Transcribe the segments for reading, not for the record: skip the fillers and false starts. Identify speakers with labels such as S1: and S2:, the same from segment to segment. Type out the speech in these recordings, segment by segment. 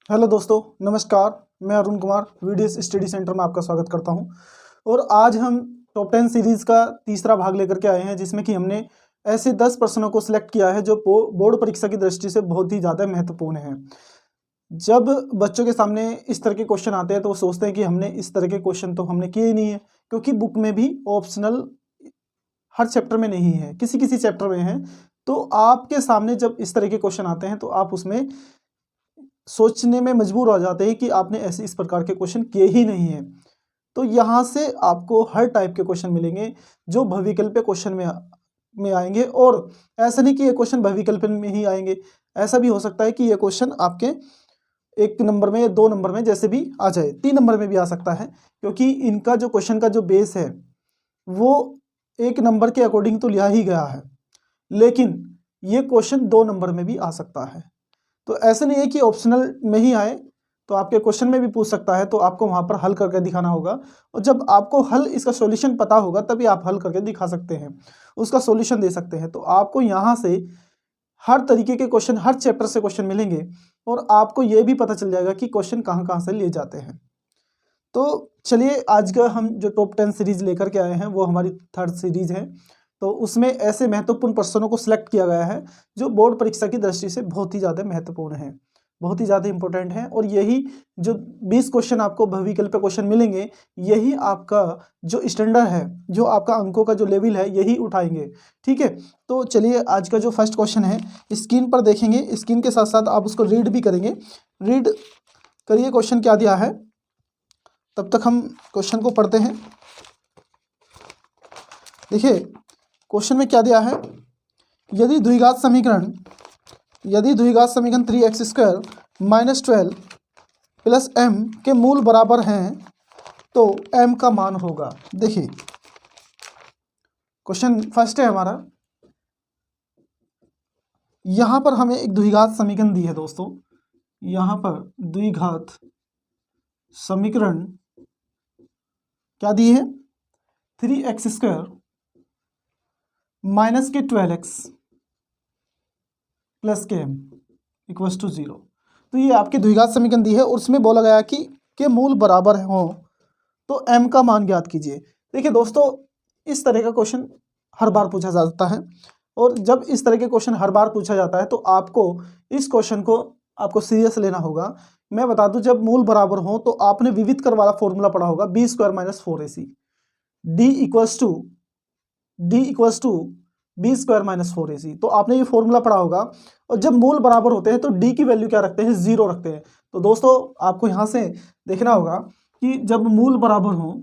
S1: Hello दोस्तों, नमस्कार। मैं Arun Kumar videos study centre में आपका स्वागत करता हूं। और आज हम टॉप 10 सीरीज़ का तीसरा भाग लेकर के आए हैं, जिसमें कि हमने ऐसे 10 प्रश्नों को सिलेक्ट किया है जो बोर्ड परीक्षा की दृष्टि से बहुत ही ज़्यादा महत्वपूर्ण है। जब बच्चों के सामने इस तरह के क्वेश्चन आते हैं तो वो सोचते हैं कि हमने इस तरह के क्वेश्चन तो हमने किए ही नहीं है, क्योंकि बुक में भी ऑप्शनल हर चैप्टर में नहीं है, किसी किसी चैप्टर में है। तो आपके सामने जब इस तरह के क्वेश्चन आते हैं तो आप उसमें सोचने में मजबूर हो जाते हैं कि आपने ऐसे इस प्रकार के क्वेश्चन किए ही नहीं है। तो यहाँ से आपको हर टाइप के क्वेश्चन मिलेंगे जो भविकल्प क्वेश्चन में आएंगे। और ऐसा नहीं कि ये क्वेश्चन भविकल्प में ही आएंगे, ऐसा भी हो सकता है कि ये क्वेश्चन आपके 1 नंबर में या 2 नंबर में जैसे भी आ जाए, 3 नंबर में भी आ सकता है, क्योंकि इनका जो क्वेश्चन का जो बेस है वो 1 नंबर के अकॉर्डिंग तो लिया ही गया है, लेकिन ये क्वेश्चन 2 नंबर में भी आ सकता है। तो ऐसे नहीं है कि ऑप्शनल में ही आए, तो आपके क्वेश्चन में भी पूछ सकता है, तो आपको वहां पर हल करके दिखाना होगा। और जब आपको हल इसका सॉल्यूशन पता होगा तभी आप हल करके दिखा सकते हैं, उसका सॉल्यूशन दे सकते हैं। तो आपको यहाँ से हर तरीके के क्वेश्चन, हर चैप्टर से क्वेश्चन मिलेंगे और आपको ये भी पता चल जाएगा कि क्वेश्चन कहाँ कहाँ से लिए जाते हैं। तो चलिए, आज का हम जो टॉप 10 सीरीज लेकर के आए हैं वो हमारी 3rd सीरीज है। तो उसमें ऐसे महत्वपूर्ण प्रश्नों को सिलेक्ट किया गया है जो बोर्ड परीक्षा की दृष्टि से बहुत ही ज़्यादा महत्वपूर्ण है, बहुत ही ज़्यादा इंपॉर्टेंट है। और यही जो 20 क्वेश्चन आपको भविकल्प क्वेश्चन मिलेंगे, यही आपका जो स्टैंडर्ड है, जो आपका अंकों का जो लेवल है, यही उठाएंगे। ठीक है, तो चलिए आज का जो फर्स्ट क्वेश्चन है स्क्रीन पर देखेंगे, स्क्रीन के साथ साथ आप उसको रीड भी करेंगे। रीड करिए क्वेश्चन क्या दिया है, तब तक हम क्वेश्चन को पढ़ते हैं। देखिए क्वेश्चन में क्या दिया है, यदि द्विघात समीकरण 3x² - 12 प्लस m के मूल बराबर हैं तो m का मान होगा। देखिए क्वेश्चन फर्स्ट है हमारा, यहां पर हमें एक द्विघात समीकरण दी है दोस्तों। यहां पर द्विघात समीकरण क्या दी है, 3x² माइनस के 12x प्लस के m इक्वल्स टू 0। तो ये आपके द्विघात समीकरण दी है और उसमें बोला गया कि के मूल बराबर हो तो m का मान ज्ञात कीजिए। देखिए दोस्तों, इस तरह का क्वेश्चन हर बार पूछा जाता है, और जब इस तरह के क्वेश्चन हर बार पूछा जाता है तो आपको इस क्वेश्चन को आपको सीरियस लेना होगा। मैं बता दूं, जब मूल बराबर हो तो आपने विविधकर वाला फॉर्मूला पढ़ा होगा, b² - 4ac, d equals to b² - 4ac। तो आपने ये फॉर्मूला पढ़ा होगा। और जब मूल बराबर होते हैं तो d की वैल्यू क्या रखते हैं, 0 रखते हैं। तो दोस्तों आपको यहाँ से देखना होगा कि जब मूल बराबर हो,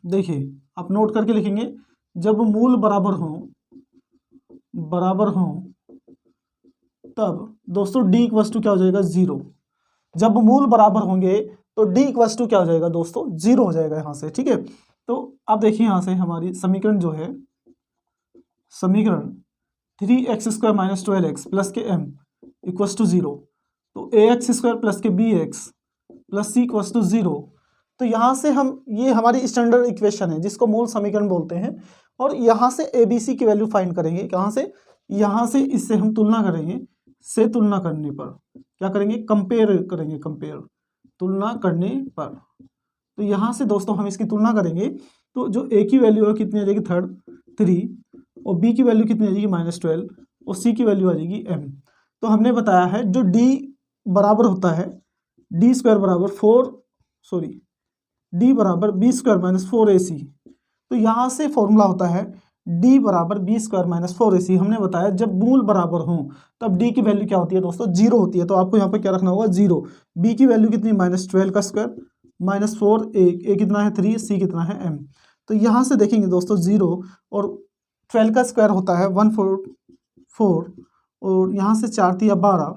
S1: देखिए आप नोट करके लिखेंगे, जब मूल बराबर हो तब दोस्तों d इक्वल्स टू क्या हो जाएगा, 0। जब मूल बराबर होंगे तो d इक्वल्स टू क्या हो जाएगा दोस्तों, 0 हो जाएगा यहाँ से। ठीक है, तो अब देखिए यहाँ से हमारी समीकरण जो है, समीकरण 3x² - 12x प्लस के m इक्वल्स टू 0, तो ax² प्लस के bx plus c equals to 0। तो यहाँ से हम, ये हमारी स्टैंडर्ड इक्वेशन है जिसको मूल समीकरण बोलते हैं, और यहाँ से abc की वैल्यू फाइंड करेंगे। कहाँ से, यहाँ से इससे हम तुलना करेंगे, से तुलना करने पर क्या करेंगे, कंपेयर करेंगे, तुलना करने पर। तो यहाँ से दोस्तों हम इसकी तुलना करेंगे, तो जो a की वैल्यू है कितनी आ जाएगी, 3, और b की वैल्यू कितनी आ जाएगी, -12, और c की वैल्यू आ जाएगी m। तो हमने बताया है जो d बराबर होता है, d² बराबर d बराबर b² - 4ac। तो यहाँ से फॉर्मूला होता है d बराबर b² - 4ac। हमने बताया जब मूल बराबर हो तब d की वैल्यू क्या होती है दोस्तों, 0 होती है। तो आपको यहाँ पर क्या रखना होगा, 0। b की वैल्यू कितनी, -12 का स्क्वायर -4, a कितना है 3, c कितना है m। तो यहाँ से देखेंगे दोस्तों 0 और 12 का स्क्वायर होता है 144, और यहाँ से 4 3 12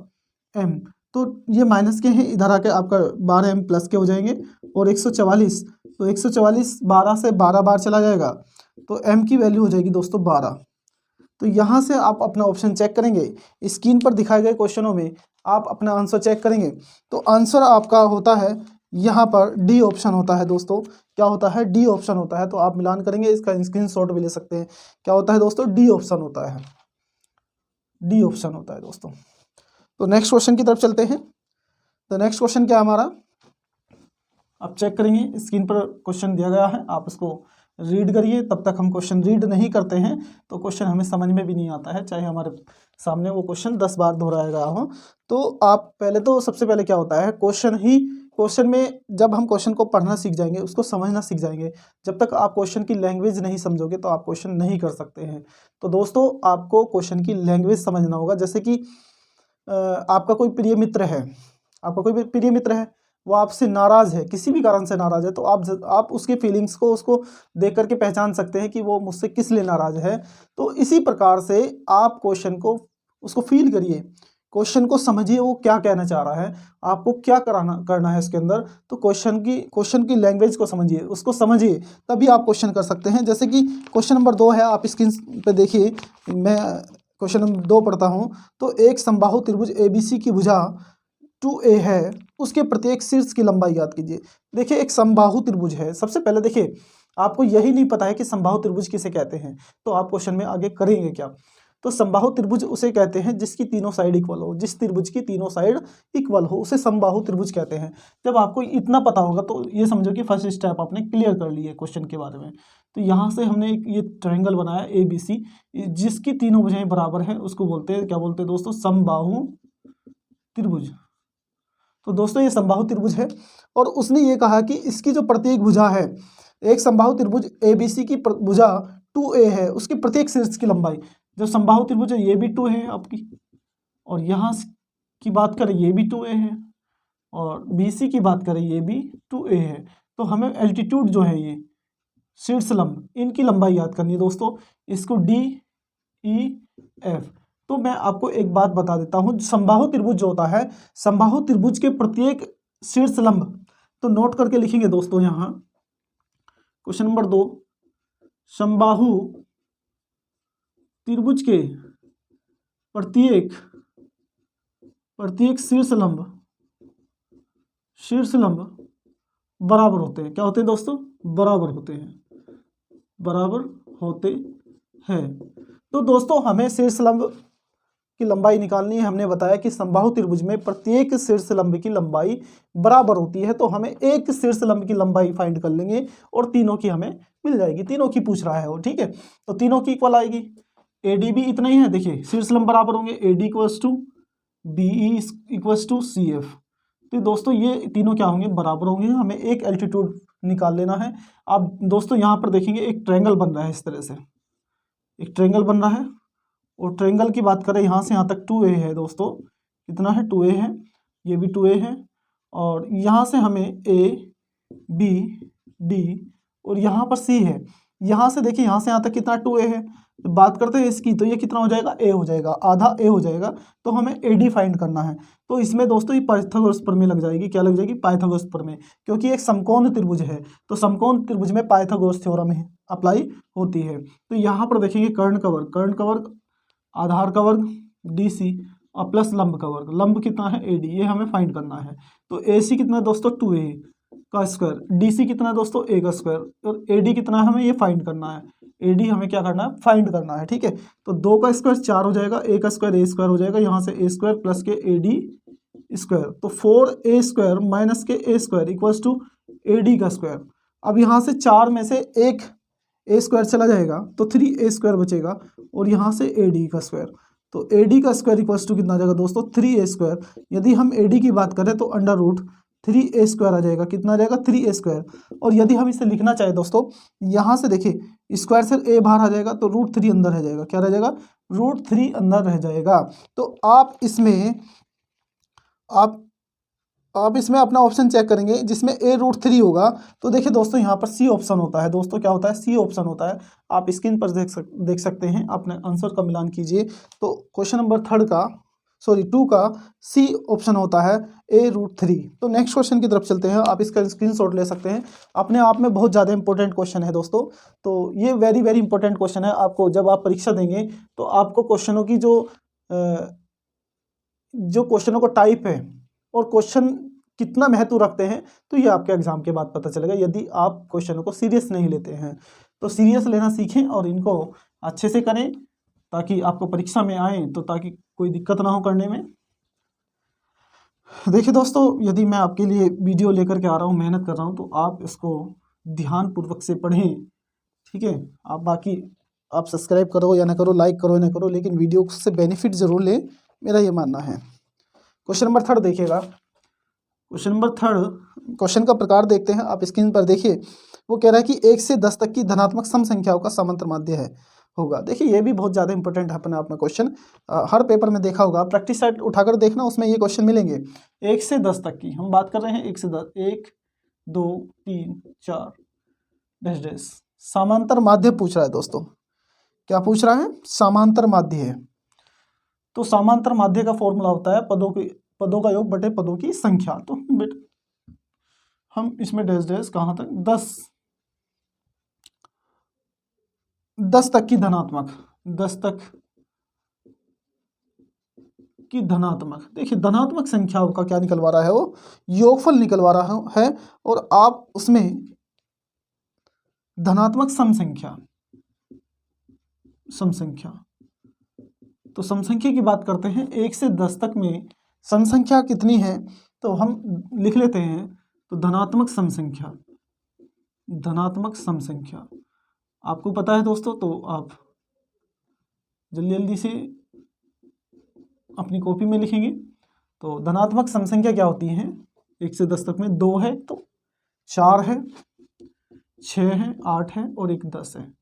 S1: m। तो ये माइनस के हैं, इधर आके आपका 12 m प्लस के हो जाएंगे, और 144, तो 144 12 से 12 बार चला जाएगा, तो m की वैल्यू हो जाएगी दोस्तों 12। तो यहाँ से आप अपना ऑप्शन चेक करेंगे, स्क्रीन पर दिखाए गए क्वेश्चनों में आप अपना आंसर चेक करेंगे, तो आंसर आपका होता है यहाँ पर डी ऑप्शन होता है दोस्तों। क्या होता है, डी ऑप्शन होता है। तो आप मिलान करेंगे, इसका स्क्रीनशॉट भी ले सकते हैं। क्या होता है दोस्तों, डी ऑप्शन होता है, डी ऑप्शन होता है दोस्तों। तो नेक्स्ट क्वेश्चन की तरफ चलते हैं। द तो नेक्स्ट क्वेश्चन क्या है हमारा, आप चेक करेंगे स्क्रीन पर क्वेश्चन दिया गया है, आप इसको रीड करिए। तब तक हम क्वेश्चन रीड नहीं करते हैं तो क्वेश्चन हमें समझ में भी नहीं आता है, चाहे हमारे सामने वो क्वेश्चन 10 बार दोहराया गया हो। तो आप पहले तो सबसे पहले क्या होता है, क्वेश्चन में जब हम क्वेश्चन को पढ़ना सीख जाएंगे, उसको समझना सीख जाएंगे, जब तक आप क्वेश्चन की लैंग्वेज नहीं समझोगे तो आप क्वेश्चन नहीं कर सकते हैं। तो दोस्तों आपको क्वेश्चन की लैंग्वेज समझना होगा। जैसे कि आपका कोई प्रिय मित्र है, वो आपसे नाराज़ है, किसी भी कारण से नाराज़ है, तो आप उसके फीलिंग्स को उसको देख करके पहचान सकते हैं कि वो मुझसे किस लिए नाराज़ है। तो इसी प्रकार से आप क्वेश्चन को उसको फील करिए, क्वेश्चन को समझिए, वो क्या कहना चाह रहा है, आपको क्या करना है इसके अंदर। तो क्वेश्चन की लैंग्वेज को समझिए, उसको समझिए, तभी आप क्वेश्चन कर सकते हैं। जैसे कि क्वेश्चन नंबर 2 है, आप स्क्रीन पे देखिए, मैं क्वेश्चन नंबर 2 पढ़ता हूँ। तो एक समबाहु त्रिभुज ABC की भुजा 2A है, उसके प्रत्येक शीर्ष की लंबाई ज्ञात कीजिए। देखिए एक समबाहु त्रिभुज है, सबसे पहले देखिए आपको यही नहीं पता है कि समबाहु त्रिभुज किसे कहते हैं, तो आप क्वेश्चन में आगे करेंगे क्या। तो समबाहु त्रिभुज उसे कहते हैं जिसकी तीनों साइड इक्वल हो, जिस त्रिभुज की तीनों साइड इक्वल हो उसे समबाहु त्रिभुज कहते हैं। जब आपको इतना पता होगा तो ये समझो कि फर्स्ट स्टेप आपने क्लियर कर लिया क्वेश्चन के बारे में। तो यहाँ से हमने एक ये ट्रायंगल बनाया ABC, जिसकी तीनों भुजाएं बराबर हैं, उसको बोलते हैं, क्या बोलते हैं दोस्तों, समबाहु त्रिभुज। तो दोस्तों ये समबाहु त्रिभुज है, और उसने ये कहा कि इसकी जो प्रत्येक भुजा है, एक समबाहु त्रिभुज ABC की भुजा 2A है, उसके प्रत्येक शीर्ष की लंबाई, जो समबाहु त्रिभुज है ये भी 2 है आपकी, और यहाँ की बात करें ये भी 2A है, और BC की बात करें ये भी 2A है। तो हमें एल्टीट्यूड जो है ये शीर्ष लंब, इनकी लंबाई याद करनी है दोस्तों, इसको DEF। तो मैं आपको एक बात बता देता हूँ, समबाहु त्रिभुज जो होता है, समबाहु त्रिभुज के प्रत्येक शीर्ष लंब, तो नोट करके लिखेंगे दोस्तों यहाँ क्वेश्चन नंबर 2, समबाहु त्रिभुज के प्रत्येक शीर्ष लंब बराबर होते हैं। क्या होते हैं दोस्तों, बराबर होते हैं। तो दोस्तों हमें शीर्ष लंब की लंबाई निकालनी है। हमने बताया कि समबाहु त्रिभुज में प्रत्येक शीर्ष लंब की लंबाई बराबर होती है, तो हमें एक शीर्ष लंब की लंबाई फाइंड कर लेंगे और तीनों की हमें मिल जाएगी। तीनों की पूछ रहा है वो, ठीक है, तो तीनों की इक्वल आएगी। AD भी इतना ही है, देखिए शीर्ष लंब बराबर होंगे, AD equals to BE equals to CF। तो दोस्तों ये तीनों क्या होंगे, बराबर होंगे। हमें एक एल्टीट्यूड निकाल लेना है। आप दोस्तों यहाँ पर देखेंगे एक ट्रायंगल बन रहा है, इस तरह से एक ट्रायंगल बन रहा है, और ट्रायंगल की बात करें यहाँ से यहाँ तक 2A है दोस्तों, कितना है 2A है, ये भी 2A है, और यहाँ से हमें A B D और यहाँ पर C है। यहाँ से देखिए यहाँ से यहाँ तक कितना 2A है। तो बात करते हैं इसकी, तो ये कितना हो जाएगा, A हो जाएगा, आधा A हो जाएगा। तो हमें AD फाइंड करना है। तो इसमें दोस्तों ये पाइथागोरस प्रमेय लग जाएगी। क्या लग जाएगी, पाइथागोरस प्रमेय, क्योंकि एक समकोण त्रिभुज है, तो समकोण त्रिभुज में पाइथागोरस थ्योरम अप्लाई होती है। तो यहाँ पर देखेंगे कर्ण का वर्ग, आधार का वर्ग DC और प्लस लंब का वर्ग, लंब कितना है AD, ये हमें फाइंड करना है। तो AC कितना है दोस्तों 2A का स्क्वायर, DC कितना है दोस्तों A का स्क्वायर, और AD कितना है हमें ये फाइंड करना है। AD हमें क्या करना है, फाइंड करना है, ठीक है। तो 2 का स्क्वायर 4 हो जाएगा, A का स्क्वायर A स्क्वायर हो जाएगा, यहाँ से A स्क्वायर प्लस के AD स्क्वायर, तो 4A स्क्वायर माइनस के A square equals to AD का स्क्वायर। अब यहाँ से 4 में से एक A स्क्वायर चला जाएगा तो 3A स्क्वायर बचेगा, और यहाँ से AD का स्क्वायर, तो AD का स्क्वायर इक्वल्स टू कितना आ जाएगा दोस्तों, 3A स्क्वायर। यदि हम AD की बात करें तो अंडर रूट 3A स्क्वायर आ जाएगा, कितना आ जाएगा 3A स्क्वायर। और यदि हम इसे लिखना चाहें दोस्तों, यहाँ से देखिए स्क्वायर से A बाहर आ जाएगा तो √3 अंदर रह जाएगा, क्या रह जाएगा, √3 अंदर रह जाएगा। तो आप इसमें अपना ऑप्शन चेक करेंगे जिसमें A√3 होगा। तो देखिए दोस्तों यहाँ पर C ऑप्शन होता है, दोस्तों क्या होता है, C ऑप्शन होता है। आप स्क्रीन पर देख सकते हैं, अपने आंसर का मिलान कीजिए। तो क्वेश्चन नंबर 2 का C ऑप्शन होता है A√3। तो नेक्स्ट क्वेश्चन की तरफ चलते हैं। आप इसका स्क्रीनशॉट ले सकते हैं, अपने आप में बहुत ज़्यादा इंपॉर्टेंट क्वेश्चन है दोस्तों। तो ये वेरी वेरी इंपॉर्टेंट क्वेश्चन है। आपको जब आप परीक्षा देंगे तो आपको क्वेश्चनों की जो क्वेश्चनों का टाइप है और क्वेश्चन कितना महत्व रखते हैं, तो ये आपके एग्जाम के बाद पता चलेगा। यदि आप क्वेश्चनों को सीरियस नहीं लेते हैं तो सीरियस लेना सीखें और इनको अच्छे से करें, ताकि आपको परीक्षा में आए तो ताकि कोई दिक्कत ना हो करने में। देखिए दोस्तों, यदि मैं आपके लिए वीडियो लेकर के आ रहा हूँ, मेहनत कर रहा हूँ, तो आप इसको ध्यानपूर्वक से पढ़ें, ठीक है। आप बाकी आप सब्सक्राइब करो या ना करो, लाइक करो या ना करो, लेकिन वीडियो से बेनिफिट ज़रूर लें, मेरा ये मानना है। क्वेश्चन नंबर 3 देखिएगा। क्वेश्चन नंबर 3, क्वेश्चन का प्रकार देखते हैं, आप स्क्रीन पर देखिए। वो कह रहा है कि 1 से 10 तक की धनात्मक सम संख्याओं का समांतर माध्य है होगा। देखिए ये भी बहुत ज़्यादा इंपॉर्टेंट है अपने आप में क्वेश्चन, हर पेपर में देखा होगा, प्रैक्टिस सेट उठाकर देखना, उसमें ये क्वेश्चन मिलेंगे। 1 से 10 तक की हम बात कर रहे हैं, 1 से 10, 1 2 3 4 डैश डैश समांतर माध्य पूछ रहा है दोस्तों। क्या पूछ रहा है? समांतर माध्य है। तो समांतर माध्य का फॉर्मूला होता है पदों का योग बटे पदों की संख्या। तो हम इसमें डैश डैश कहाँ तक, 10 तक की धनात्मक, 10 तक की धनात्मक। देखिए धनात्मक संख्याओं का क्या निकलवा रहा है, वो योगफल निकलवा रहा है, और आप उसमें धनात्मक सम संख्या तो सम संख्या की बात करते हैं। 1 से 10 तक में सम संख्या कितनी है, तो हम लिख लेते हैं। तो धनात्मक सम संख्या आपको पता है दोस्तों, तो आप जल्दी जल्दी से अपनी कॉपी में लिखेंगे। तो धनात्मक सम संख्या क्या होती है 1 से 10 तक में? 2 है, तो 4 है, 6 है, 8 है और 1 10 है।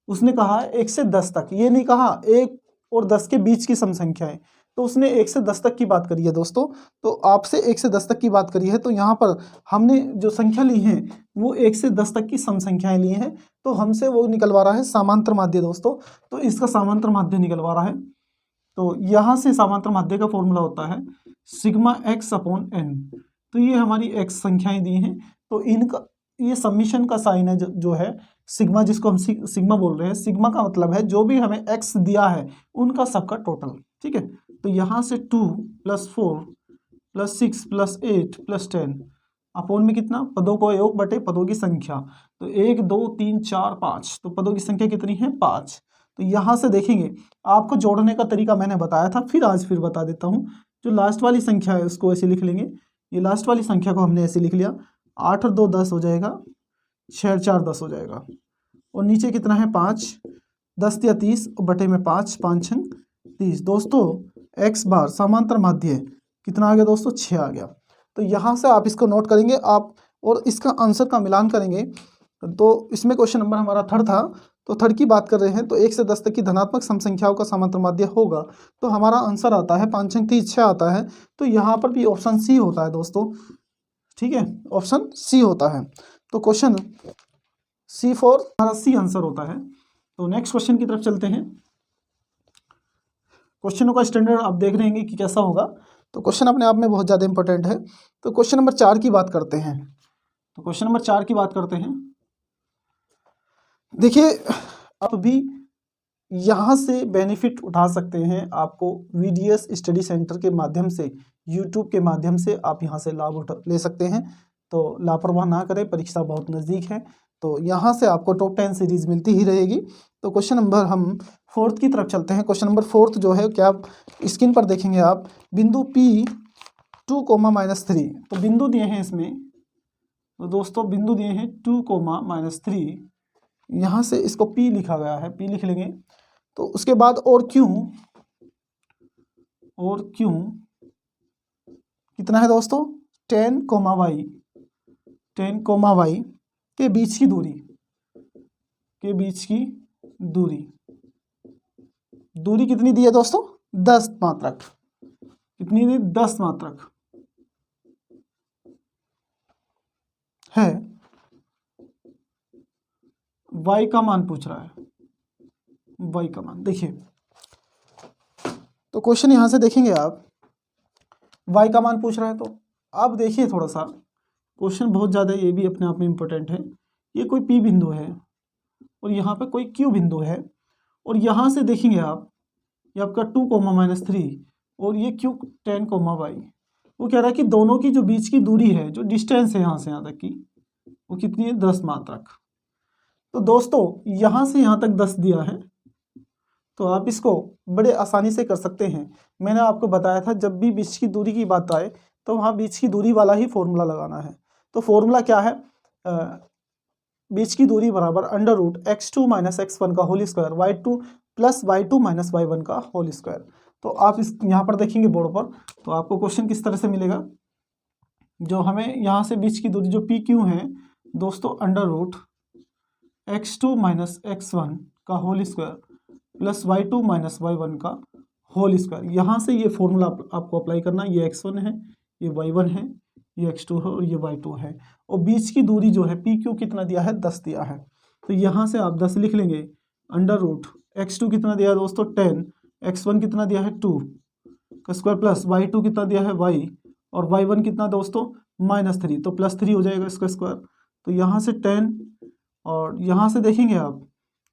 S1: उसने कहा 1 से 10 तक, ये नहीं कहा 1 और 10 के बीच की सम संख्या है, तो उसने 1 से 10 तक की बात करी है दोस्तों। तो आपसे 1 से 10 तक की बात करी है, तो यहाँ पर हमने जो संख्या ली है वो 1 से 10 तक की सम संख्याएं ली हैं, तो हमसे वो निकलवा रहा है समांतर माध्य दोस्तों। तो इसका समांतर माध्य निकलवा रहा है। तो यहाँ से समांतर माध्य का फॉर्मूला होता है सिग्मा x अपॉन n। तो ये हमारी x संख्याएं दी हैं, तो इनका ये समीशन का साइन है जो है सिग्मा, जिसको हम सिग्मा बोल रहे हैं। सिग्मा का मतलब है जो भी हमें x दिया है उनका सबका टोटल, ठीक है। तो यहाँ से 2 + 4 + 6 + 8 + 10 अपॉन में कितना, पदों को योग बटे पदों की संख्या। तो 1 2 3 4 5, तो पदों की संख्या कितनी है? 5। तो यहाँ से देखेंगे, आपको जोड़ने का तरीका मैंने बताया था, फिर बता देता हूँ। जो लास्ट वाली संख्या है उसको ऐसे लिख लेंगे। ये लास्ट वाली संख्या को हमने ऐसे लिख लिया, 8 और 2 10 हो जाएगा, 6 और 4 10 हो जाएगा, और नीचे कितना है 5, 10 या 30 बटे में 5, 5 6 30। दोस्तों x बार समांतर माध्य कितना आ गया दोस्तों? 6 आ गया। तो यहाँ से आप इसको नोट करेंगे आप, और इसका आंसर का मिलान करेंगे। तो इसमें क्वेश्चन नंबर हमारा 3 था, तो 3 की बात कर रहे हैं। तो 1 से 10 तक की धनात्मक सम संख्याओं का समांतर माध्य होगा, तो हमारा आंसर आता है 5 6 30 6 आता है। तो यहाँ पर भी ऑप्शन सी होता है दोस्तों, ठीक है, ऑप्शन सी होता है। तो क्वेश्चन C4 हमारा सी आंसर होता है। तो नेक्स्ट क्वेश्चन की तरफ चलते हैं। क्वेश्चनों का स्टैंडर्ड आप देख रहे हैं कि कैसा होगा। तो क्वेश्चन अपने आप में बहुत ज़्यादा इंपॉर्टेंट है। तो क्वेश्चन नंबर 4 की बात करते हैं। देखिए आप भी यहाँ से बेनिफिट उठा सकते हैं। आपको VDS स्टडी सेंटर के माध्यम से, यूट्यूब के माध्यम से आप यहाँ से लाभ ले सकते हैं। तो लापरवाह ना करें, परीक्षा बहुत नज़दीक है, तो यहाँ से आपको टॉप 10 सीरीज़ मिलती ही रहेगी। तो क्वेश्चन नंबर हम 4 की तरफ चलते हैं। क्वेश्चन नंबर 4 जो है, क्या आप स्क्रीन पर देखेंगे आप, बिंदु P 2, -3। तो बिंदु दिए हैं इसमें, तो दोस्तों बिंदु दिए हैं 2, -3। यहाँ से इसको P लिखा गया है, P लिख लेंगे। तो उसके बाद और क्यों कितना है दोस्तों? 10, y के बीच की दूरी कितनी दी है दोस्तों? 10 मात्रक। कितनी दी? 10 मात्रक है। y का मान पूछ रहा है, y का मान। देखिए तो क्वेश्चन यहाँ से देखेंगे आप, y का मान पूछ रहा है। तो आप देखिए थोड़ा सा क्वेश्चन बहुत ज़्यादा, ये भी अपने आप में इम्पोर्टेंट है। ये कोई P बिंदु है और यहाँ पे कोई Q बिंदु है, और यहाँ से देखेंगे आप, ये आपका 2, -3 और ये Q 10, y। वो कह रहा है कि दोनों की जो बीच की दूरी है, जो डिस्टेंस है यहाँ से यहाँ तक की, वो कितनी है? 10 मात्रक। तो दोस्तों यहाँ से यहाँ तक 10 दिया है, तो आप इसको बड़े आसानी से कर सकते हैं। मैंने आपको बताया था जब भी बीच की दूरी की बात आए तो वहाँ बीच की दूरी वाला ही फॉर्मूला लगाना है। तो फॉर्मूला क्या है, बीच की दूरी बराबर under root x2 minus x1 का whole square y2 plus y2 minus y1 का होल स्क्वायर। तो आप इस यहाँ पर देखेंगे बोर्ड पर, तो आपको क्वेश्चन किस तरह से मिलेगा, जो हमें यहाँ से बीच की दूरी जो पी क्यू है दोस्तों, under root x2 minus x1 का whole square plus y2 minus y1 का होल स्क्वायर। यहाँ से ये फॉर्मूला आपको अप्लाई करना है। ये x1 है, ये y1 है, ये x2 है और ये y2 है। और बीच की दूरी जो है पी क्यू कितना दिया है, 10 दिया है। तो यहाँ से आप 10 लिख लेंगे। अंडर रूट x2 कितना दिया है दोस्तों, 10, x1 कितना दिया है 2 का स्क्वायर प्लस y2 कितना दिया है y, और y1 कितना दोस्तों -3, तो +3 हो जाएगा इसका स्क्वायर। तो यहाँ से 10 और यहाँ से देखेंगे आप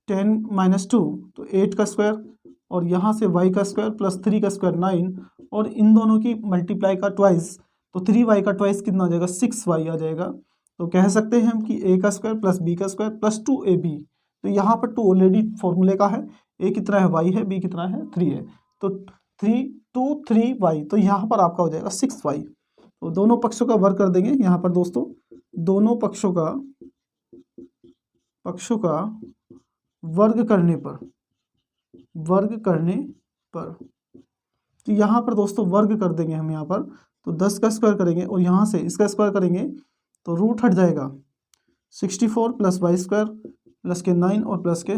S1: 10 माइनस 2 तो 8 का स्क्वायर, और यहाँ से y का स्क्वायर प्लस 3 का स्क्वायर 9, और इन दोनों की मल्टीप्लाई का ट्वाइस, तो 3y का ट्वाइस कितना आ जाएगा, 6y आ जाएगा। तो कह सकते हैं हम कि a का स्क्वायर प्लस b का स्क्वायर प्लस 2ab। तो यहाँ पर 2 ऑलरेडी फॉर्मूले का है, a कितना है y है, b कितना है 3 है, तो 3y, तो यहाँ पर आपका हो जाएगा 6y। तो दोनों पक्षों का वर्ग कर देंगे यहाँ पर दोस्तों, दोनों पक्षों का वर्ग करने पर तो यहाँ पर दोस्तों वर्ग कर देंगे हम यहाँ पर, तो 10 का स्क्वायर करेंगे और यहाँ से इसका स्क्वायर करेंगे तो रूट हट जाएगा 64 प्लस वाई स्क्वायर प्लस के 9 और प्लस के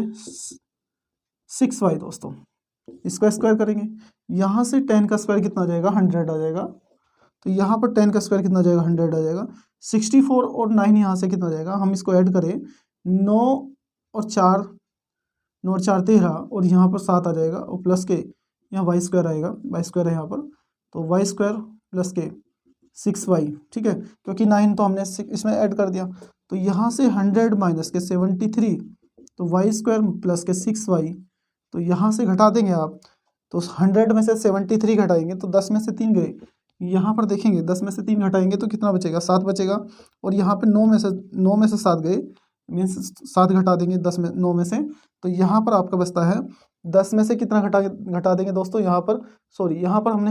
S1: 6y दोस्तों। इसका स्क्वायर करेंगे, यहाँ से 10 का स्क्वायर कितना आ जाएगा, 100 आ जाएगा। तो यहाँ पर 10 का स्क्वायर कितना आ जाएगा, 100 आ जाएगा। 64 और 9 यहाँ से कितना आ जाएगा, हम इसको ऐड करें 9 और 4 13 और यहाँ पर 7 आ जाएगा, और प्लस के यहाँ वाई स्क्वायर आएगा, वाई स्क्वायर है यहाँ पर, तो वाई स्क्वायर प्लस के 6y, ठीक है, क्योंकि 9 तो हमने इसमें ऐड कर दिया। तो यहाँ से 100 माइनस के 73, तो वाई स्क्वायर प्लस के 6y, तो यहाँ से घटा देंगे आप, तो 100 में से 73 घटाएंगे तो 10 में से 3 गए। यहाँ पर देखेंगे 10 में से 3 घटाएंगे तो कितना बचेगा, 7 बचेगा, और यहाँ पे 9 में से 7 गए, मीन्स 7 घटा देंगे 9 में से, तो यहाँ पर आपका बचता है 10 में से कितना घटा देंगे दोस्तों, यहाँ पर हमने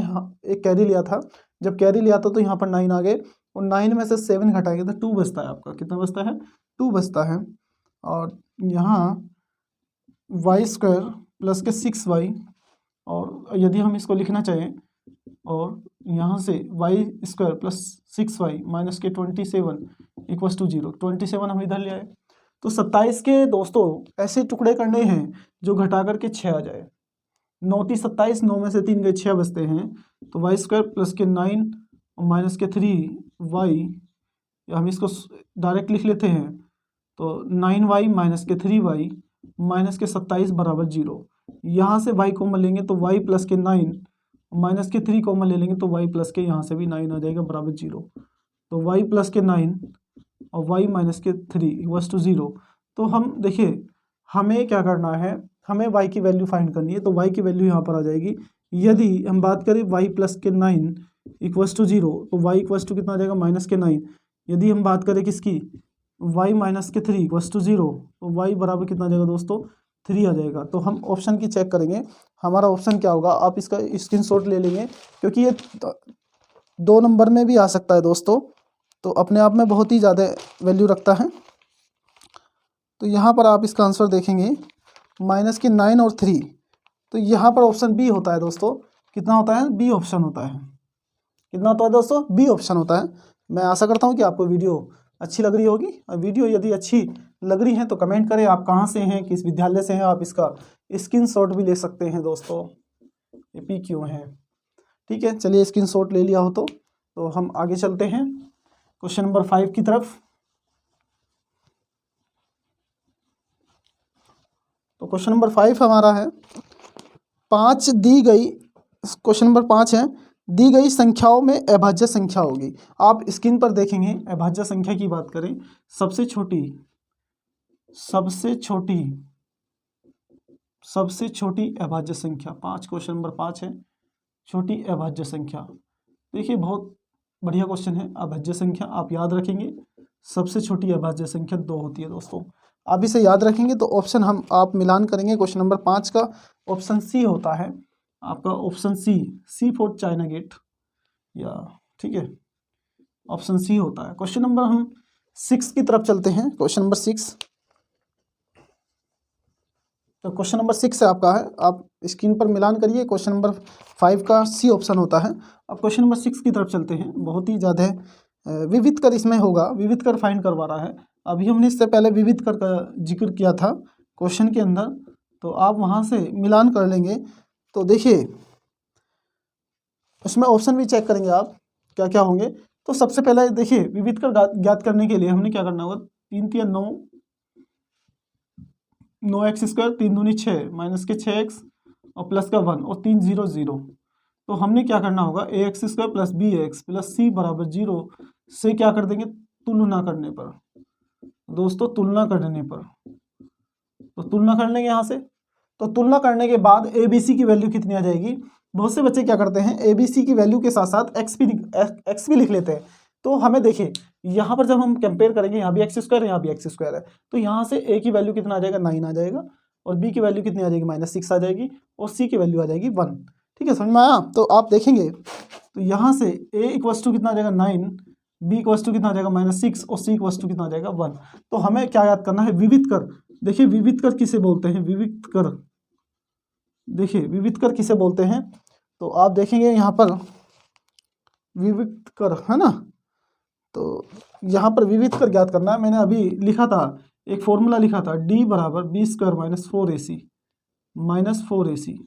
S1: एक कैरी लिया था, जब कैरी लिया था तो यहाँ पर 9 आ गए, और 9 में से 7 घटाएंगे तो 2 बचता है आपका, कितना बचता है, 2 बचता है। और यहाँ वाई स्क्वायर प्लस के 6y, और यदि हम इसको लिखना चाहें, और यहाँ से Y square plus 6y minus के 27 इक्वल्स टू 0, 27 हम इधर ले आए। तो 27 के दोस्तों ऐसे टुकड़े करने हैं जो घटा करके 6 आ जाए। 9 × 27, 9 में से 3 गए, 6 बचते हैं। तो वाई स्क्वायर प्लस के 9 और माइनस के 3y, हम इसको डायरेक्ट लिख लेते हैं, तो 9y माइनस के 3y माइनस के 27 बराबर 0। यहाँ से y कॉमन लेंगे तो y प्लस के 9 माइनस के 3 कॉमन ले लेंगे तो y प्लस के यहाँ से भी 9 आ जाएगा बराबर 0। तो y प्लस के 9 और y माइनस के 3 इक्वल्स टू 0। तो हम देखिए हमें क्या करना है, हमें y की वैल्यू फाइंड करनी है, तो y की वैल्यू यहाँ पर आ जाएगी। यदि हम बात करें y प्लस के 9 इक्वल्स टू 0, तो y इक्वल्स टू कितना आ जाएगा, माइनस के 9। यदि हम बात करें किसकी, y माइनस के 3 इक्वल्स टू 0, तो y बराबर कितना आ जाएगा दोस्तों, 3 आ जाएगा। तो हम ऑप्शन की चेक करेंगे, हमारा ऑप्शन क्या होगा, आप इसका स्क्रीनशॉट ले लेंगे, क्योंकि ये 2 नंबर में भी आ सकता है दोस्तों, तो अपने आप में बहुत ही ज़्यादा वैल्यू रखता है। तो यहाँ पर आप इसका आंसर देखेंगे माइनस के 9 और 3, तो यहाँ पर ऑप्शन बी होता है दोस्तों। कितना होता है, बी ऑप्शन होता है। कितना होता है दोस्तों, बी ऑप्शन होता है। मैं आशा करता हूँ कि आपको वीडियो अच्छी लग रही होगी, और वीडियो यदि अच्छी लग रही है तो कमेंट करें आप कहाँ से हैं, किस विद्यालय से हैं। आप इसका स्क्रीनशॉट भी ले सकते हैं दोस्तों, ये पी क्यों है, ठीक है। चलिए स्क्रीनशॉट ले लिया हो तो हम आगे चलते हैं क्वेश्चन नंबर 5 की तरफ। तो क्वेश्चन नंबर 5 हमारा है, 5 दी गई, क्वेश्चन नंबर 5 है, दी गई संख्याओं में अभाज्य संख्या होगी। आप स्क्रीन पर देखेंगे, अभाज्य संख्या की बात करें, सबसे छोटी अभाज्य संख्या 5, क्वेश्चन नंबर 5 है, छोटी अभाज्य संख्या। देखिए बहुत बढ़िया क्वेश्चन है। अभाज्य संख्या आप याद रखेंगे, सबसे छोटी अभाज्य संख्या 2 होती है दोस्तों। आप इसे याद रखेंगे तो ऑप्शन आप मिलान करेंगे। क्वेश्चन नंबर 5 का ऑप्शन सी होता है आपका, option C for China gate, या ठीक है, ऑप्शन सी होता है। क्वेश्चन नंबर हम 6 की तरफ चलते हैं। क्वेश्चन नंबर 6, तो क्वेश्चन नंबर 6 आपका है, आप स्क्रीन पर मिलान करिए। क्वेश्चन नंबर 5 का सी ऑप्शन होता है। अब क्वेश्चन नंबर 6 की तरफ चलते हैं। बहुत ही ज़्यादा विविध कर इसमें होगा, विविध कर फाइंड करवा रहा है। अभी हमने इससे पहले विविध कर का जिक्र किया था क्वेश्चन के अंदर, तो आप वहाँ से मिलान कर लेंगे। तो देखिए उसमें ऑप्शन भी चेक करेंगे आप क्या क्या होंगे। तो सबसे पहले देखिए विविध कर ज्ञात करने के लिए हमने क्या करना होगा, 3 3 9, 9x², 3 दूनी 6, माइनस के 6x और प्लस का 1 और 3 0 0। तो हमने क्या करना होगा, ax² plus bx plus c बराबर 0 से क्या कर देंगे, तुलना करने पर दोस्तों, तुलना करने पर तो तुलना कर लेंगे यहाँ से। तो तुलना करने के बाद ABC की वैल्यू कितनी आ जाएगी। बहुत से बच्चे क्या करते हैं, ABC की वैल्यू के साथ साथ x भी लिख लेते हैं। तो हमें देखिए यहाँ पर जब हम कंपेयर करेंगे, यहाँ भी x², यहाँ भी x² है, तो यहाँ से a की वैल्यू कितना आ जाएगा, 9 आ जाएगा, और b की वैल्यू कितनी आ जाएगी, -6 आ जाएगी, और c की वैल्यू आ जाएगी 1। ठीक है, समझ में आया। तो आप देखेंगे तो यहाँ से a इक्वल्स टू कितना आ जाएगा 9, b इक्वल्स टू कितना आ जाएगा -6, और c इक्वल्स टू कितना आ जाएगा 1। तो हमें क्या याद करना है, विविध कर। देखिए विविध कर किसे बोलते हैं, विविध कर, देखिए विविध कर किसे बोलते हैं। तो आप देखेंगे यहाँ पर विविध कर है ना, तो यहाँ पर विविध कर ज्ञात करना है। मैंने अभी लिखा था, एक फॉर्मूला लिखा था, d बराबर b² माइनस 4ac।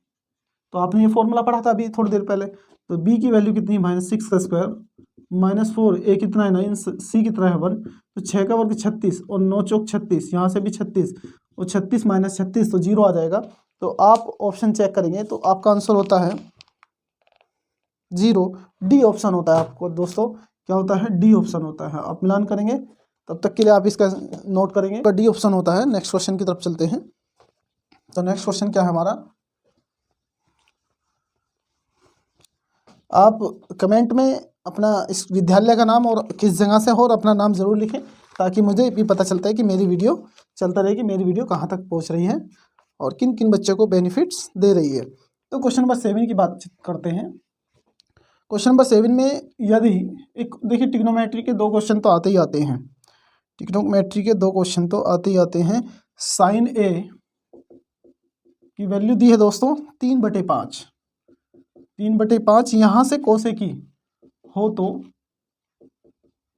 S1: तो आपने ये फॉर्मूला पढ़ा था अभी थोड़ी देर पहले। तो b की वैल्यू कितनी है, -6 का स्क्वायर माइनस 4, a कितना है 9, c कितना है 1, तो 6 का वर्ग 36 और 9 चौक 36, यहाँ से भी 36 और 36 माइनस 36 तो 0 आ जाएगा। तो आप ऑप्शन चेक करेंगे तो आपका आंसर होता है 0, डी ऑप्शन होता है। आपको दोस्तों क्या होता है, डी ऑप्शन होता है। आप मिलान करेंगे, तब तक के लिए आप इसका नोट करेंगे, तो डी ऑप्शन होता है। नेक्स्ट क्वेश्चन की तरफ चलते हैं। तो नेक्स्ट क्वेश्चन क्या है हमारा, आप कमेंट में अपना इस विद्यालय का नाम और किस जगह से हो और अपना नाम ज़रूर लिखें, ताकि मुझे भी पता चलता है कि मेरी वीडियो चलता रहे, कि मेरी वीडियो कहाँ तक पहुँच रही है और किन किन बच्चों को बेनिफिट्स दे रही है। तो क्वेश्चन नंबर 7 की बात करते हैं। क्वेश्चन नंबर 7 में यदि एक देखिए ट्रिग्नोमेट्री के 2 क्वेश्चन तो आते ही आते हैं, ट्रिग्नोमेट्री के 2 क्वेश्चन तो आते ही आते हैं। साइन ए की वैल्यू दी है दोस्तों 3/5, 3/5, यहाँ से कोस ए की हो तो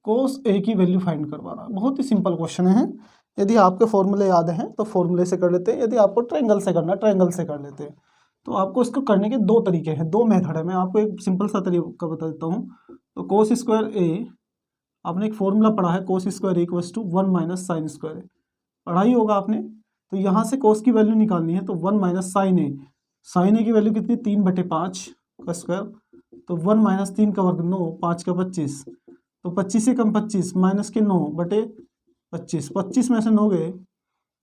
S1: कोस ए की वैल्यू फाइंड करवाना। बहुत ही सिंपल क्वेश्चन है। यदि आपके फॉर्मूले याद हैं तो फॉर्मूले से कर लेते हैं, यदि आपको ट्रायंगल से करना ट्रायंगल से कर लेते हैं। तो आपको इसको करने के 2 तरीके हैं, 2 मेथड है। मैं आपको एक सिंपल सा तरीका बता देता हूँ। तो कोस स्क्वायर ए, आपने एक फॉर्मूला पढ़ा है, cos square equals to 1 minus sine square, पढ़ा ही होगा आपने। तो यहाँ से कोस की वैल्यू निकालनी है, तो 1 माइनस साइन ए, साइन ए की वैल्यू कितनी, 3/5 का स्क्वायर, तो 1 माइनस 3 का वर्ग 9, 5 का 25, तो 25 से कम 25 माइनस के 9/25, 25 में से 9 गए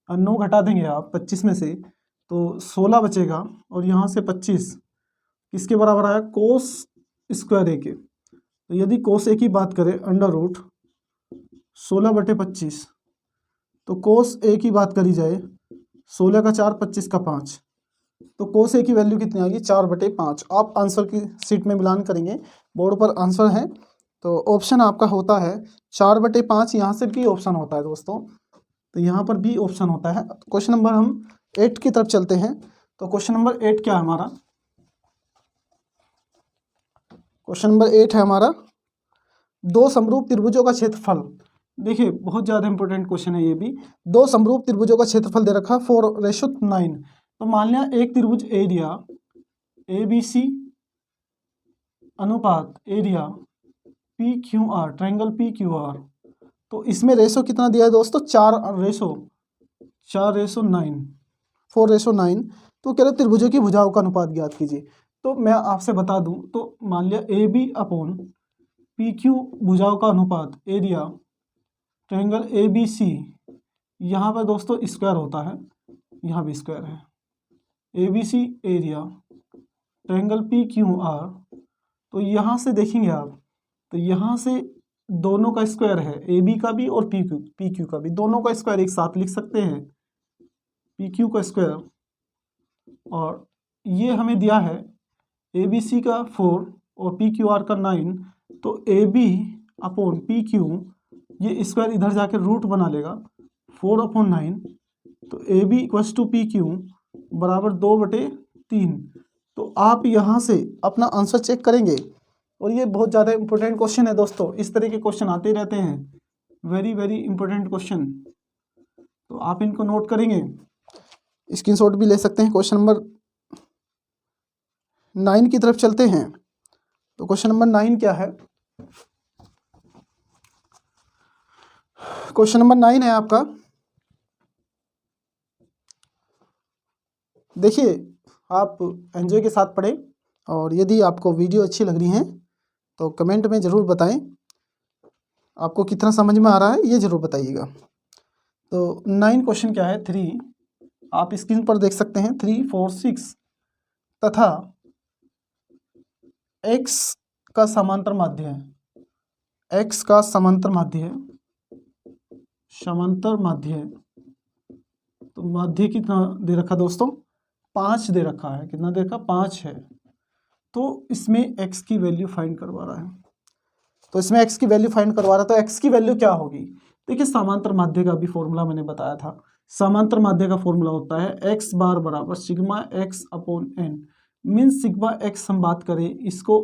S1: और 9 घटा देंगे आप 25 में से, तो 16 बचेगा। और यहाँ से 25 किसके बराबर आया, कोस स्क्वायर ए के। तो यदि कोस ए की बात करें, अंडर रूट 16/25, तो कोस ए की बात करी जाए 16 का 4, 25 का 5, तो कोस ए की वैल्यू कितनी आएगी, 4/5। आप आंसर की सीट में मिलान करेंगे, बोर्ड पर आंसर है, तो ऑप्शन आपका होता है 4/5। यहाँ से बी ऑप्शन होता है दोस्तों, तो यहाँ पर बी ऑप्शन होता है। क्वेश्चन नंबर हम 8 की तरफ चलते हैं। तो क्वेश्चन नंबर 8 क्या है हमारा, क्वेश्चन नंबर 8 है हमारा, 2 समरूप त्रिभुजों का क्षेत्रफल। देखिए बहुत ज़्यादा इंपॉर्टेंट क्वेश्चन है ये भी। 2 समरूप त्रिभुजों का क्षेत्रफल दे रखा 4:9। तो मान लिया एक त्रिभुज एरिया ABC अनुपात एरिया PQR, ट्रायंगल PQR, तो इसमें रेशो कितना दिया है दोस्तों, 4:9, 4:9। तो कह रहे त्रिभुजों की भुजाओं का अनुपात ज्ञात कीजिए। तो मैं आपसे बता दूं, तो मान लिया AB/PQ भुजाओं का अनुपात एरिया ट्रायंगल ABC, यहाँ पर दोस्तों स्क्वायर होता है, यहाँ भी स्क्वायर है, ABC एरिया ट्रायंगल PQR। तो यहाँ से देखेंगे आप, तो यहाँ से दोनों का स्क्वायर है, AB का भी और PQ का भी, दोनों का स्क्वायर एक साथ लिख सकते हैं, PQ का स्क्वायर। और ये हमें दिया है ABC का 4 और PQR का 9, तो A B upon P Q, ये स्क्वायर इधर जाकर रूट बना लेगा 4/9, तो A B equals to P Q बराबर 2/3। तो आप यहाँ से अपना आंसर चेक करेंगे, और ये बहुत ज़्यादा इंपॉर्टेंट क्वेश्चन है दोस्तों, इस तरह के क्वेश्चन आते रहते हैं, वेरी वेरी इंपॉर्टेंट क्वेश्चन, तो आप इनको नोट करेंगे, स्क्रीनशॉट भी ले सकते हैं। क्वेश्चन नंबर 9 की तरफ चलते हैं। तो क्वेश्चन नंबर 9 क्या है? क्वेश्चन नंबर 9 है आपका, देखिए आप एंजॉय के साथ पढ़ें, और यदि आपको वीडियो अच्छी लग रही है तो कमेंट में ज़रूर बताएं आपको कितना समझ में आ रहा है, ये ज़रूर बताइएगा। तो 9 क्वेश्चन क्या है? 3, आप स्क्रीन पर देख सकते हैं, 3, 4, 6 तथा x का समांतर माध्य है, x का समांतर माध्य है, समांतर माध्य है। तो माध्य कितना दे रखा दोस्तों? 5 दे रखा है। कितना दे रखा? 5 है। तो इसमें x की वैल्यू फाइंड करवा रहा है, तो इसमें x की वैल्यू फाइंड करवा रहा है, तो x की वैल्यू क्या होगी? देखिए समांतर माध्य का भी फॉर्मूला मैंने बताया था, समांतर माध्य का फॉर्मूला होता है x बार बराबर sigma x upon n, means sigma x हम बात करें इसको,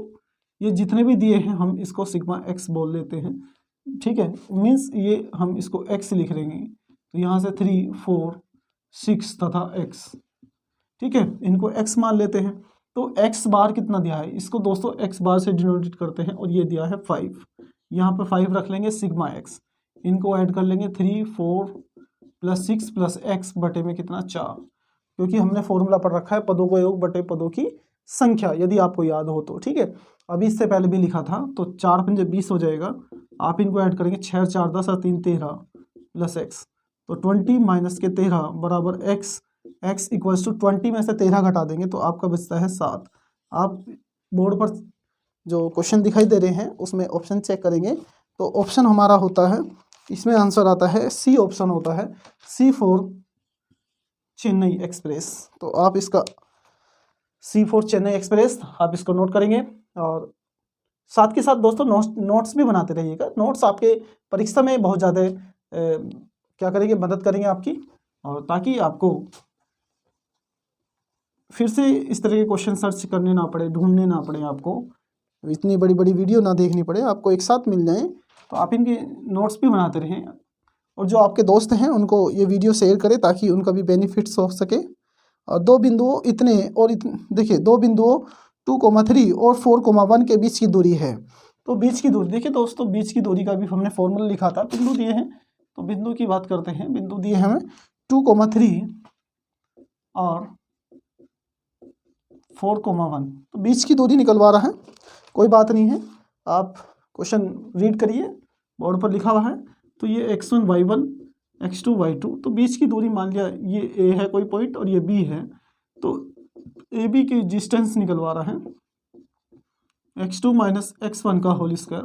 S1: ये जितने भी दिए हैं हम इसको सिग्मा x बोल लेते हैं, ठीक है, मीन्स ये हम इसको x लिख लेंगे। तो यहाँ से 3, 4, 6 तथा x, ठीक है, इनको x मान लेते हैं। तो x बार कितना दिया है? इसको दोस्तों x बार से डिनोटेट करते हैं, और ये दिया है 5, यहाँ पर 5 रख लेंगे सिग्मा x, इनको ऐड कर लेंगे 3, 4 प्लस 6 प्लस x बटे में कितना? 4, क्योंकि हमने फॉर्मूला पर रखा है पदों को योग बटे पदों की संख्या, यदि आपको याद हो तो, ठीक है। अभी इससे पहले भी लिखा था, तो 4 पंजे 20 हो जाएगा, आप इनको ऐड करेंगे 6, 4, 10 और 3, 13 प्लस x, तो 20 माइनस के 13 बराबर x, x इक्वल्स टू 20 में से 13 घटा देंगे तो आपका बचता है 7। आप बोर्ड पर जो क्वेश्चन दिखाई दे रहे हैं उसमें ऑप्शन चेक करेंगे, तो ऑप्शन हमारा होता है, इसमें आंसर आता है सी ऑप्शन होता है, C4 चेन्नई एक्सप्रेस। तो आप इसका C4 चेन्नई एक्सप्रेस आप इसको नोट करेंगे, और साथ के साथ दोस्तों नोट्स भी बनाते रहिएगा। नोट्स आपके परीक्षा में बहुत ज़्यादा क्या करेंगे? मदद करेंगे आपकी, और ताकि आपको फिर से इस तरह के क्वेश्चन सर्च करने ना पड़े, ढूंढने ना पड़े, आपको इतनी बड़ी बड़ी वीडियो ना देखनी पड़े, आपको एक साथ मिल जाए। तो आप इनके नोट्स भी बनाते रहें, और जो आपके दोस्त हैं उनको ये वीडियो शेयर करें ताकि उनका भी बेनिफिट्स हो सके। और दो बिंदुओं इतने और देखिए, दो बिंदुओं 2,3 और 4,1 के बीच की दूरी है। तो बीच की दूरी देखिए दोस्तों, बीच की दूरी का भी हमने फॉर्मूला लिखा था, बिंदु दिए हैं, तो बिंदु की बात करते हैं। बिंदु दिए हैं हमें 2,3 और 4,1, तो बीच की दूरी निकलवा रहा है, कोई बात नहीं है। आप क्वेश्चन रीड करिए, बोर्ड पर लिखा हुआ है। तो ये x1 y1 x2 y2, तो बीच की दूरी मान लिया ये a है कोई पॉइंट और ये b है, तो ए बी की डिस्टेंस निकलवा रहा है x2 माइनस x1 का whole square,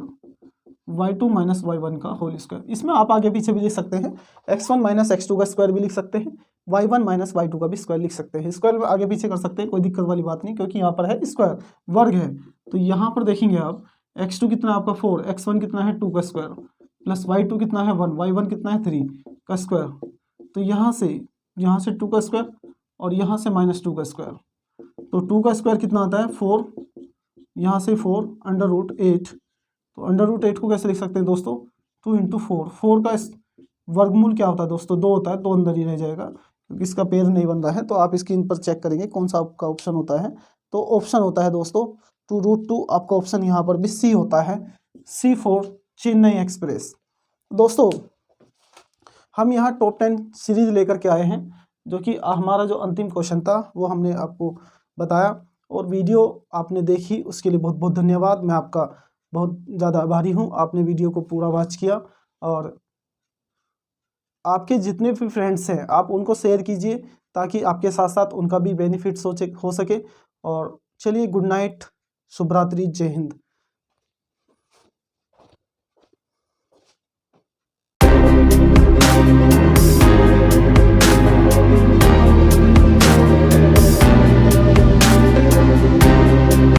S1: y2 minus y1 का होल स्क्वायर। इसमें आप आगे पीछे भी लिख सकते हैं, x1 माइनस x2 का स्क्वायर भी लिख सकते हैं, y1 माइनस y2 का भी स्क्वायर लिख सकते हैं। स्क्वायर में आगे पीछे कर सकते हैं, कोई दिक्कत वाली बात नहीं, क्योंकि यहाँ पर है स्क्वायर, वर्ग है। तो यहाँ पर देखेंगे आप, x2 कितना आपका 4, x1 कितना है 2 का स्क्वायर, प्लस y2 कितना है 1, y1 कितना है 3 का स्क्वायर। तो यहाँ से 2 का स्क्वायर और यहाँ से -2 का स्क्वायर, तो 2 का स्क्वायर कितना आता है 4, यहाँ से 4 √8। तो √8 को कैसे लिख सकते हैं दोस्तों? 2 × 4, 4 का वर्गमूल क्या होता है दोस्तों? 2 होता है, तो अंदर ही रह जाएगा क्योंकि इसका पेड़ नहीं बन रहा है। तो आप स्क्रीन पर चेक करेंगे कौन सा आपका ऑप्शन होता है। तो ऑप्शन होता है दोस्तों 2√2, आपका ऑप्शन यहाँ पर भी सी होता है, C4 चेन्नई एक्सप्रेस। दोस्तों हम यहाँ टॉप 10 सीरीज लेकर के आए हैं, जो कि हमारा जो अंतिम क्वेश्चन था वो हमने आपको बताया, और वीडियो आपने देखी उसके लिए बहुत बहुत धन्यवाद। मैं आपका बहुत ज़्यादा आभारी हूँ, आपने वीडियो को पूरा वॉच किया, और आपके जितने भी फ्रेंड्स हैं आप उनको शेयर कीजिए ताकि आपके साथ साथ उनका भी बेनिफिट्स हो सके। और चलिए, गुड नाइट, शुभ रात्रि, जय हिंद।